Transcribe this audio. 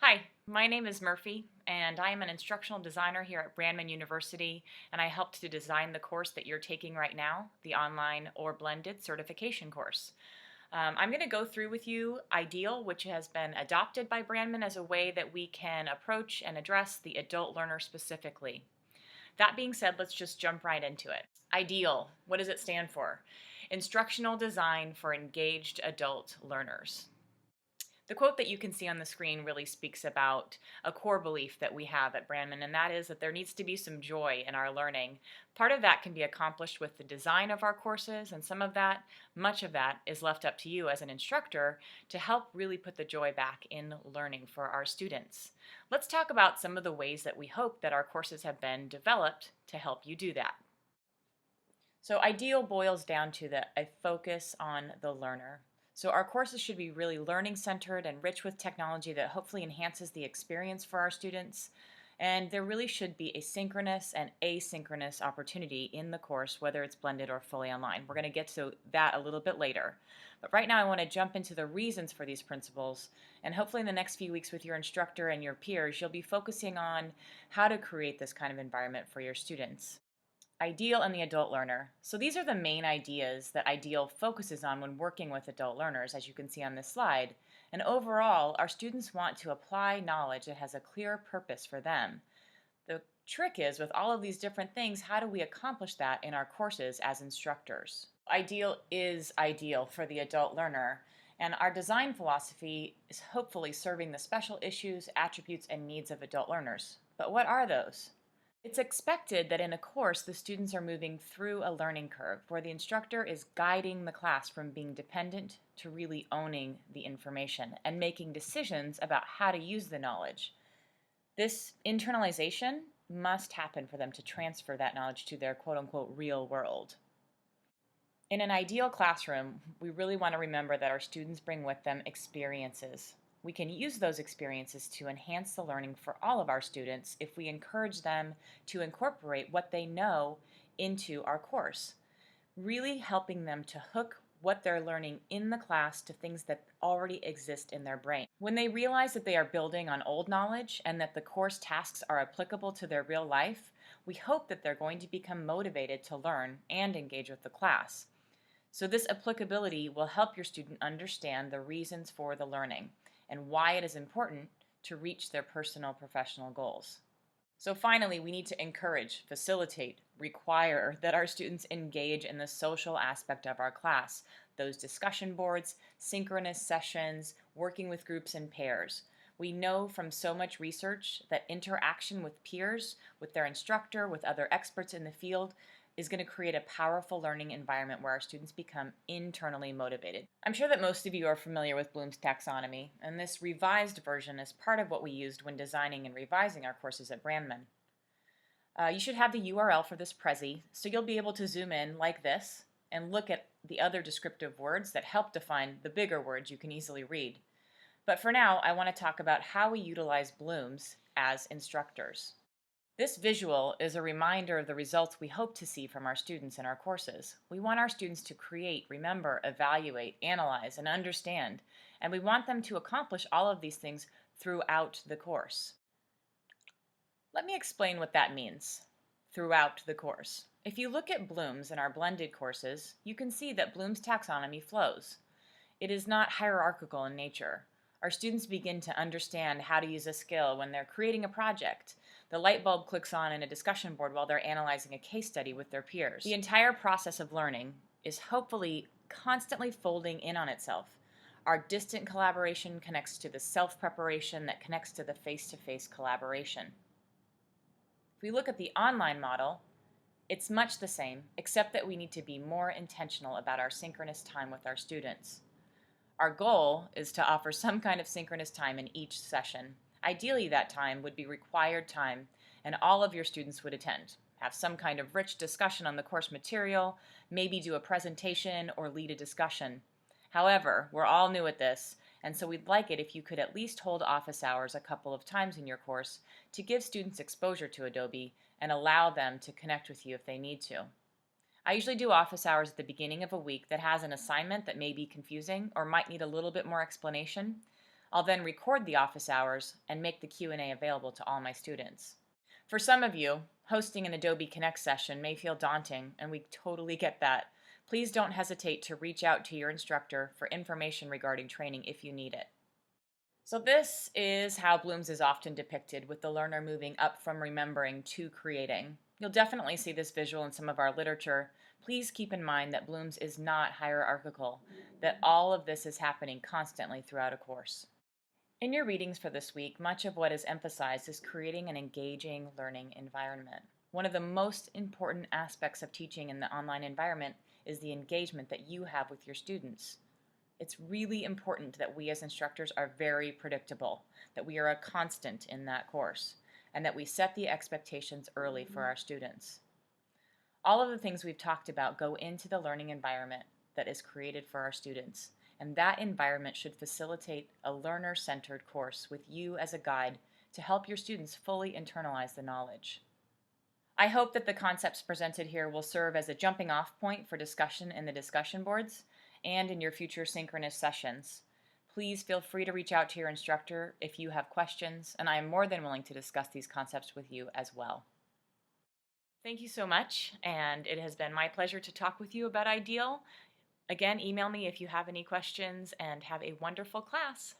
Hi, my name is Murphy, and I am an instructional designer here at Brandman University, and I helped to design the course that you're taking right now, the online or blended certification course. I'm going to go through with you IDEAL, which has been adopted by Brandman as a way that we can approach and address the adult learner specifically. That being said, let's just jump right into it. IDEAL, what does it stand for? Instructional Design for Engaged Adult Learners. The quote that you can see on the screen really speaks about a core belief that we have at Brandman, and that is that there needs to be some joy in our learning. Part of that can be accomplished with the design of our courses, and some of that, much of that, is left up to you as an instructor to help really put the joy back in learning for our students. Let's talk about some of the ways that we hope that our courses have been developed to help you do that. So IDEAL boils down to a focus on the learner. So our courses should be really learning centered and rich with technology that hopefully enhances the experience for our students. And there really should be a synchronous and asynchronous opportunity in the course, whether it's blended or fully online. We're going to get to that a little bit later. But right now I want to jump into the reasons for these principles. And hopefully in the next few weeks with your instructor and your peers, you'll be focusing on how to create this kind of environment for your students. IDEAL and the adult learner. So these are the main ideas that IDEAL focuses on when working with adult learners, as you can see on this slide. And overall, our students want to apply knowledge that has a clear purpose for them. The trick is, with all of these different things, how do we accomplish that in our courses as instructors? IDEAL is ideal for the adult learner, and our design philosophy is hopefully serving the special issues, attributes, and needs of adult learners. But what are those? It's expected that in a course the students are moving through a learning curve where the instructor is guiding the class from being dependent to really owning the information and making decisions about how to use the knowledge. This internalization must happen for them to transfer that knowledge to their quote unquote real world. In an ideal classroom, we really want to remember that our students bring with them experiences. We can use those experiences to enhance the learning for all of our students if we encourage them to incorporate what they know into our course, really helping them to hook what they're learning in the class to things that already exist in their brain. When they realize that they are building on old knowledge and that the course tasks are applicable to their real life, we hope that they're going to become motivated to learn and engage with the class. So this applicability will help your student understand the reasons for the learning and why it is important to reach their personal professional goals. So finally, we need to encourage, facilitate, require that our students engage in the social aspect of our class, those discussion boards, synchronous sessions, working with groups and pairs. We know from so much research that interaction with peers, with their instructor, with other experts in the field, is going to create a powerful learning environment where our students become internally motivated. I'm sure that most of you are familiar with Bloom's taxonomy, and this revised version is part of what we used when designing and revising our courses at Brandman. You should have the URL for this Prezi, so you'll be able to zoom in like this and look at the other descriptive words that help define the bigger words you can easily read. But for now, I want to talk about how we utilize Bloom's as instructors. This visual is a reminder of the results we hope to see from our students in our courses. We want our students to create, remember, evaluate, analyze, and understand, and we want them to accomplish all of these things throughout the course. Let me explain what that means, throughout the course. If you look at Bloom's in our blended courses, you can see that Bloom's taxonomy flows. It is not hierarchical in nature. Our students begin to understand how to use a skill when they're creating a project. The light bulb clicks on in a discussion board while they're analyzing a case study with their peers. The entire process of learning is hopefully constantly folding in on itself. Our distant collaboration connects to the self-preparation that connects to the face-to-face collaboration. If we look at the online model, it's much the same, except that we need to be more intentional about our synchronous time with our students. Our goal is to offer some kind of synchronous time in each session. Ideally, that time would be required time, and all of your students would attend. Have some kind of rich discussion on the course material, maybe do a presentation or lead a discussion. However, we're all new at this, and so we'd like it if you could at least hold office hours a couple of times in your course to give students exposure to Adobe and allow them to connect with you if they need to. I usually do office hours at the beginning of a week that has an assignment that may be confusing or might need a little bit more explanation. I'll then record the office hours and make the Q&A available to all my students. For some of you, hosting an Adobe Connect session may feel daunting, and we totally get that. Please don't hesitate to reach out to your instructor for information regarding training if you need it. So this is how Bloom's is often depicted, with the learner moving up from remembering to creating. You'll definitely see this visual in some of our literature. Please keep in mind that Bloom's is not hierarchical, that all of this is happening constantly throughout a course. In your readings for this week, much of what is emphasized is creating an engaging learning environment. One of the most important aspects of teaching in the online environment is the engagement that you have with your students. It's really important that we as instructors are very predictable, that we are a constant in that course, and that we set the expectations early for our students. All of the things we've talked about go into the learning environment that is created for our students, and that environment should facilitate a learner-centered course with you as a guide to help your students fully internalize the knowledge. I hope that the concepts presented here will serve as a jumping off point for discussion in the discussion boards and in your future synchronous sessions. Please feel free to reach out to your instructor if you have questions, and I am more than willing to discuss these concepts with you as well. Thank you so much, and it has been my pleasure to talk with you about Ideal. Again, email me if you have any questions, and have a wonderful class.